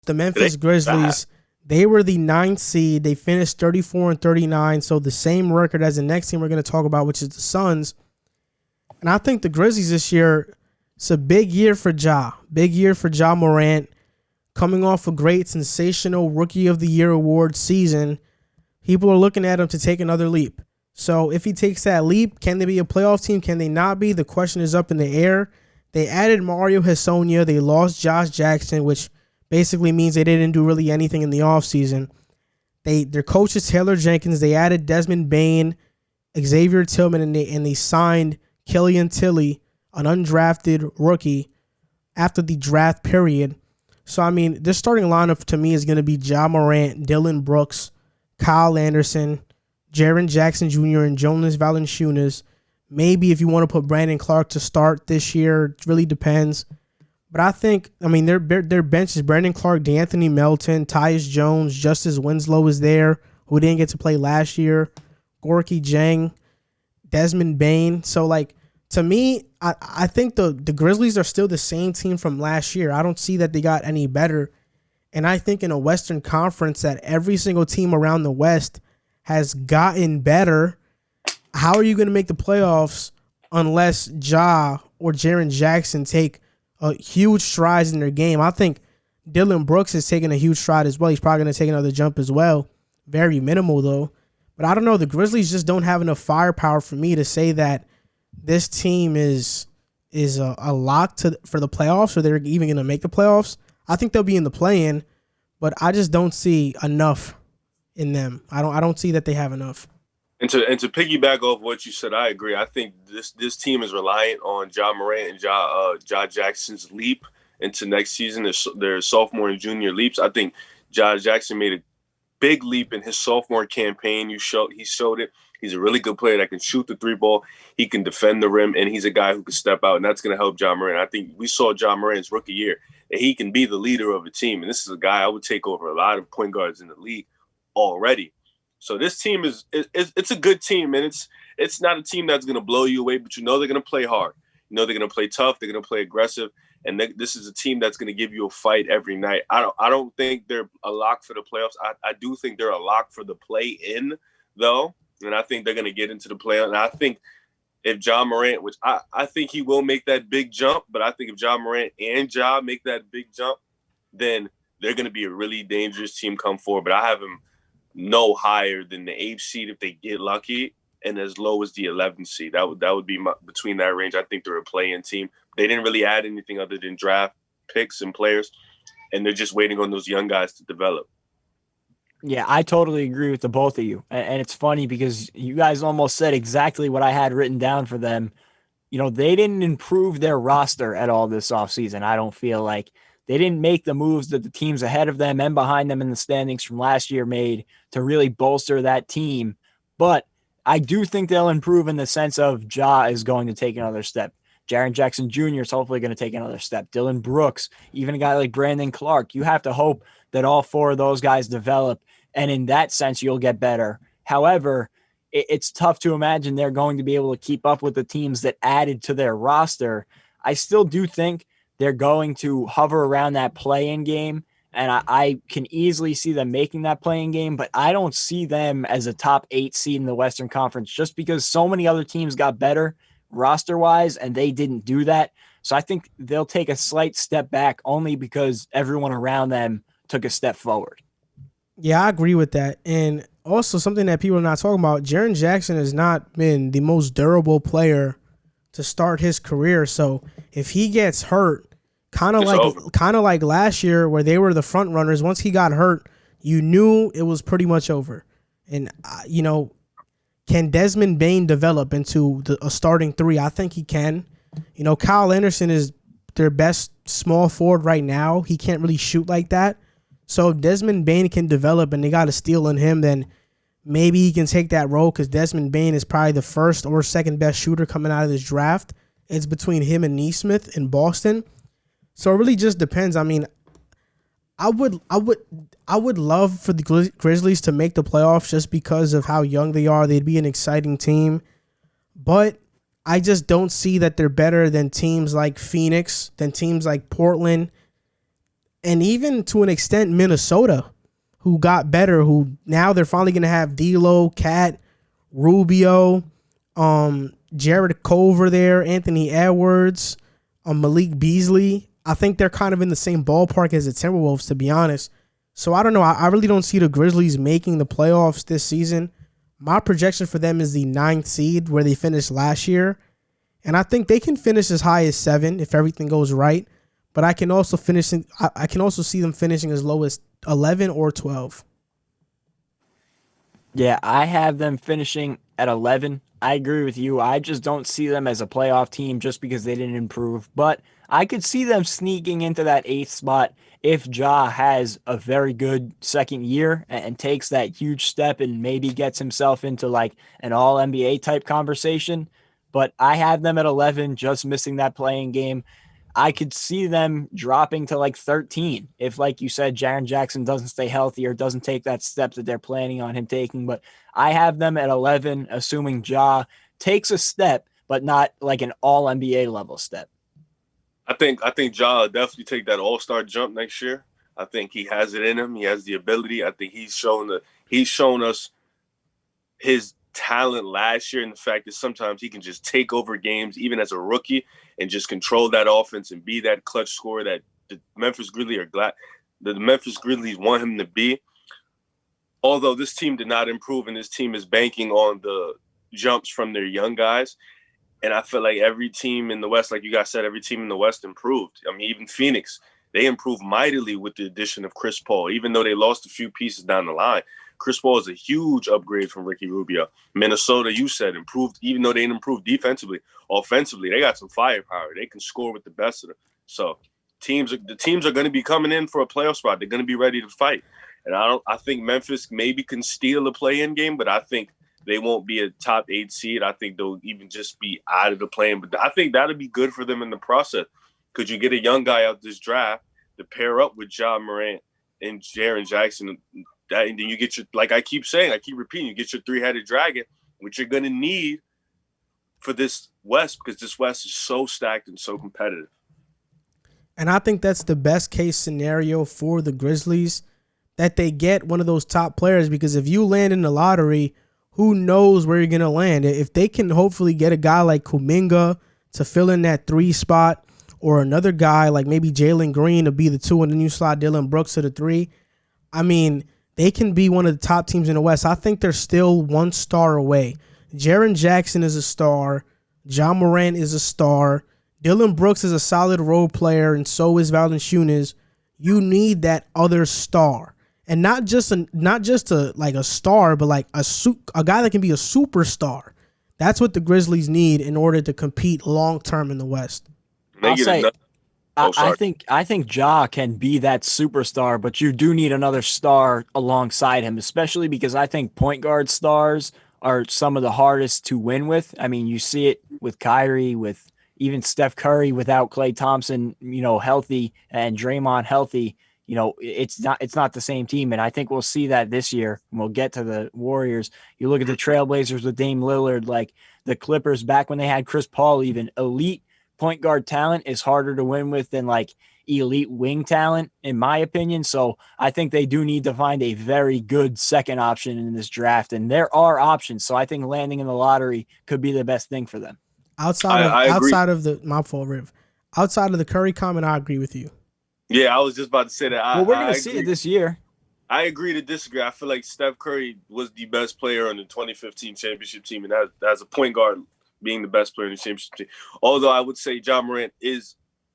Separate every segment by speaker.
Speaker 1: The Memphis Grizzlies, they were the 9th seed. They finished 34-39, so the same record as the next team we're going to talk about, which is the Suns. And I think the Grizzlies this year, it's a big year for Ja. Big year for Ja Morant. Coming off a great, sensational Rookie of the Year award season, people are looking at him to take another leap. So if he takes that leap, can they be a playoff team? Can they not be? The question is up in the air. They added Mario Hezonja. They lost Josh Jackson, which basically means they didn't do really anything in the offseason. Their coach is Taylor Jenkins. They added Desmond Bane, Xavier Tillman, and they signed Killian Tilly, an undrafted rookie, after the draft period. So, I mean, this starting lineup to me is going to be Ja Morant, Dylan Brooks, Kyle Anderson, Jaren Jackson Jr., and Jonas Valanciunas. Maybe if you want to put Brandon Clark to start this year, it really depends. But I think, I mean, their bench is Brandon Clark, D'Anthony Melton, Tyus Jones, Justice Winslow is there, who didn't get to play last year, Gorky Jang, Desmond Bane. So, like, to me, I think the Grizzlies are still the same team from last year. I don't see that they got any better. And I think in a Western Conference that every single team around the West has gotten better. How are you going to make the playoffs unless Ja or Jaren Jackson take a huge strides in their game? I think Dylan Brooks is taking a huge stride as well. He's probably going to take another jump as well. Very minimal, though. But I don't know. The Grizzlies just don't have enough firepower for me to say that this team is a lock for the playoffs, or they're even going to make the playoffs. I think they'll be in the play-in, but I just don't see enough in them. I don't see that they have enough.
Speaker 2: And to piggyback off what you said, I agree. I think this team is reliant on Ja Morant and Ja Jackson's leap into next season, their sophomore and junior leaps. I think Ja Jackson made a big leap in his sophomore campaign. He showed it. He's a really good player that can shoot the three ball. He can defend the rim, and he's a guy who can step out, and that's going to help Ja Morant. I think we saw Ja Morant's rookie year that he can be the leader of a team, and this is a guy I would take over a lot of point guards in the league already. So this team it's a good team, and it's not a team that's going to blow you away, but you know they're going to play hard. You know they're going to play tough. They're going to play aggressive, and this is a team that's going to give you a fight every night. I don't think they're a lock for the playoffs. I do think they're a lock for the play-in, though, and I think they're going to get into the playoffs. And I think if Ja Morant, which I think he will make that big jump, but I think if Ja Morant and Ja make that big jump, then they're going to be a really dangerous team come forward. But I have them no higher than the 8th seed if they get lucky, and as low as the 11th seed. That would be between that range. I think they're a play-in team. They didn't really add anything other than draft picks and players, and they're just waiting on those young guys to develop.
Speaker 3: Yeah, I totally agree with the both of you. And it's funny because you guys almost said exactly what I had written down for them. You know, they didn't improve their roster at all this offseason. I don't feel like they didn't make the moves that the teams ahead of them and behind them in the standings from last year made to really bolster that team. But I do think they'll improve in the sense of Ja is going to take another step. Jaren Jackson Jr. is hopefully going to take another step. Dylan Brooks, even a guy like Brandon Clark. You have to hope that all four of those guys develop, and in that sense, you'll get better. However, it's tough to imagine they're going to be able to keep up with the teams that added to their roster. I still do think they're going to hover around that play-in game, and I can easily see them making that play-in game, but I don't see them as a top 8 seed in the Western Conference just because so many other teams got better roster-wise, and they didn't do that. So I think they'll take a slight step back only because everyone around them took a step forward.
Speaker 1: Yeah, I agree with that. And also something that people are not talking about, Jaren Jackson has not been the most durable player to start his career. So if he gets hurt, kind of like last year where they were the front runners, once he got hurt, you knew it was pretty much over. And, can Desmond Bane develop into a starting 3? I think he can. Kyle Anderson is their best small forward right now. He can't really shoot like that. So if Desmond Bane can develop and they got a steal in him, then maybe he can take that role because Desmond Bane is probably the first or second best shooter coming out of this draft. It's between him and Nesmith in Boston. So it really just depends. I mean, I would love for the Grizzlies to make the playoffs just because of how young they are. They'd be an exciting team. But I just don't see that they're better than teams like Phoenix, than teams like Portland. And even to an extent, Minnesota, who got better, who now they're finally going to have D'Lo, Cat, Rubio, Jared Culver there, Anthony Edwards, Malik Beasley. I think they're kind of in the same ballpark as the Timberwolves, to be honest. So I don't know. I really don't see the Grizzlies making the playoffs this season. My projection for them is the 9th seed where they finished last year. And I think they can finish as high as 7 if everything goes right. But I can also see them finishing as low as 11 or 12.
Speaker 3: Yeah, I have them finishing at 11. I agree with you. I just don't see them as a playoff team just because they didn't improve. But I could see them sneaking into that 8th spot if Ja has a very good second year and takes that huge step and maybe gets himself into like an all NBA type conversation. But I have them at 11, just missing that playing game. I could see them dropping to like 13 if, like you said, Jaren Jackson doesn't stay healthy or doesn't take that step that they're planning on him taking. But I have them at 11, assuming Ja takes a step, but not like an all NBA level step.
Speaker 2: I think Ja will definitely take that all-star jump next year. I think he has it in him. He has the ability. I think he's shown us his talent last year, and the fact that sometimes he can just take over games even as a rookie and just control that offense and be that clutch scorer that the Memphis Grizzlies want him to be. Although this team did not improve and this team is banking on the jumps from their young guys. And I feel like every team in the West, like you guys said, every team in the West improved. I mean, even Phoenix, they improved mightily with the addition of Chris Paul, even though they lost a few pieces down the line. Chris Paul is a huge upgrade from Ricky Rubio. Minnesota, you said, improved, even though they didn't improve defensively. Offensively, they got some firepower. They can score with the best of them. So the teams are going to be coming in for a playoff spot. They're going to be ready to fight. And I think Memphis maybe can steal a play-in game, but I think they won't be a top 8 seed. I think they'll even just be out of the play-in. But I think that'll be good for them in the process. Could you get a young guy out this draft to pair up with Ja Morant and Jaren Jackson? And then you get your, like I keep repeating, you get your 3-headed dragon, which you're going to need for this West because this West is so stacked and so competitive.
Speaker 1: And I think that's the best case scenario for the Grizzlies, that they get one of those top players, because if you land in the lottery, who knows where you're going to land. If they can hopefully get a guy like Kuminga to fill in that 3 spot, or another guy like maybe Jalen Green to be the 2 and then you slide Dylan Brooks to the 3, I mean, they can be one of the top teams in the West. I think they're still 1 star away. Jaren Jackson is a star. Ja Morant is a star. Dylan Brooks is a solid role player, and so is Valanciunas. You need that other star. And not just a star, but like a guy that can be a superstar. That's what the Grizzlies need in order to compete long term in the West.
Speaker 3: I think Ja can be that superstar, but you do need another star alongside him, especially because I think point guard stars are some of the hardest to win with. I mean, you see it with Kyrie, with even Steph Curry without Klay Thompson, healthy, and Draymond healthy. It's not the same team. And I think we'll see that this year. We'll get to the Warriors. You look at the Trailblazers with Dame Lillard, like the Clippers back when they had Chris Paul, even elite point guard talent is harder to win with than like elite wing talent, in my opinion. So I think they do need to find a very good second option in this draft. And there are options. So I think landing in the lottery could be the best thing for them.
Speaker 1: Outside of the Curry comment, I agree with you.
Speaker 2: Yeah, I was just about to say that.
Speaker 3: We're going to see it this year.
Speaker 2: I agree to disagree. I feel like Steph Curry was the best player on the 2015 championship team, and as a point guard, being the best player in the championship team. Although I would say Ja Morant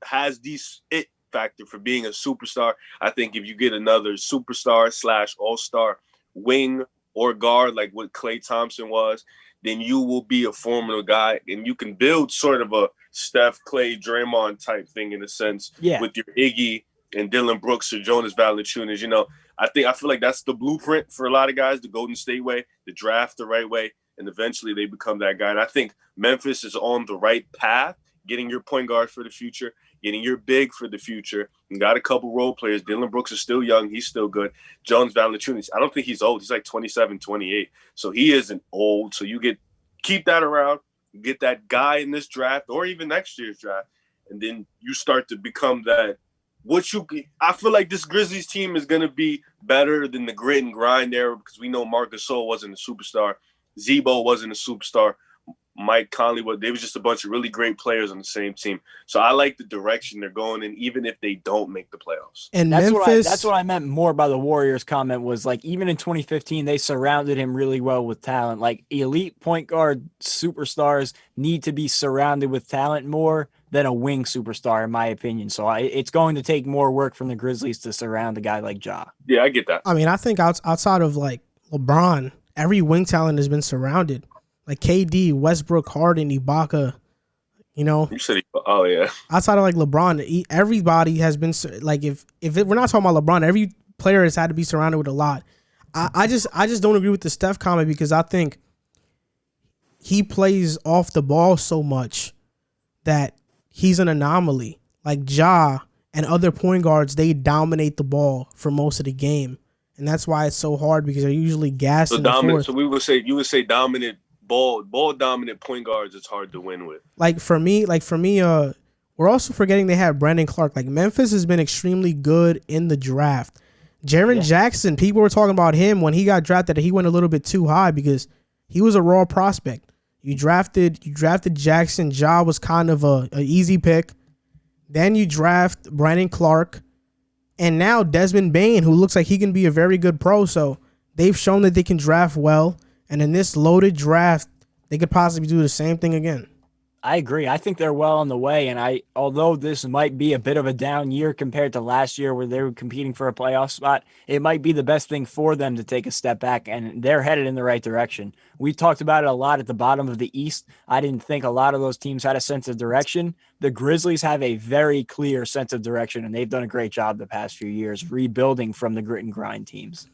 Speaker 2: has the it factor for being a superstar. I think if you get another superstar / all-star wing or guard like what Klay Thompson was, then you will be a formidable guy, and you can build sort of a Steph, Klay, Draymond type thing in a sense with your Iggy and Dylan Brooks or Jonas Valanciunas. I feel like that's the blueprint for a lot of guys, the Golden State way, the draft the right way, and eventually they become that guy. And I think Memphis is on the right path, getting your point guard for the future, getting your big for the future. You got a couple role players. Dylan Brooks is still young. He's still good. Jonas Valanciunas, I don't think he's old. He's like 27, 28. So he isn't old. So you keep that around, get that guy in this draft or even next year's draft, and then you start to become I feel like this Grizzlies team is going to be better than the grit and grind era because we know Marc Gasol wasn't a superstar. Zebo wasn't a superstar. Mike Conley, they was just a bunch of really great players on the same team. So I like the direction they're going in, even if they don't make the playoffs.
Speaker 1: And
Speaker 3: that's what I meant more by the Warriors comment was like, even in 2015, they surrounded him really well with talent. Like elite point guard superstars need to be surrounded with talent more than a wing superstar, in my opinion. So it's going to take more work from the Grizzlies to surround a guy like Ja.
Speaker 2: Yeah, I get that.
Speaker 1: I mean, I think outside of like LeBron, every wing talent has been surrounded. Like KD, Westbrook, Harden, Ibaka, you know.
Speaker 2: You said, oh yeah.
Speaker 1: Outside of like LeBron, everybody has been like we're not talking about LeBron, every player has had to be surrounded with a lot. I just don't agree with the Steph comment because I think he plays off the ball so much that he's an anomaly. Like Ja and other point guards, they dominate the ball for most of the game, and that's why it's so hard because they're usually gassed in the fourth.
Speaker 2: So you would say dominant. Ball dominant point guards, it's hard to win with.
Speaker 1: Like for me, we're also forgetting they have Brandon Clark. Like Memphis has been extremely good in the draft. Jaren Jackson, people were talking about him when he got drafted. He went a little bit too high because he was a raw prospect. You drafted Jackson. Ja was kind of a easy pick. Then you draft Brandon Clark, and now Desmond Bane, who looks like he can be a very good pro. So they've shown that they can draft well. And in this loaded draft, they could possibly do the same thing again.
Speaker 3: I agree. I think they're well on the way. And although this might be a bit of a down year compared to last year where they were competing for a playoff spot, it might be the best thing for them to take a step back, and they're headed in the right direction. We talked about it a lot at the bottom of the East. I didn't think a lot of those teams had a sense of direction. The Grizzlies have a very clear sense of direction, and they've done a great job the past few years rebuilding from the grit and grind teams.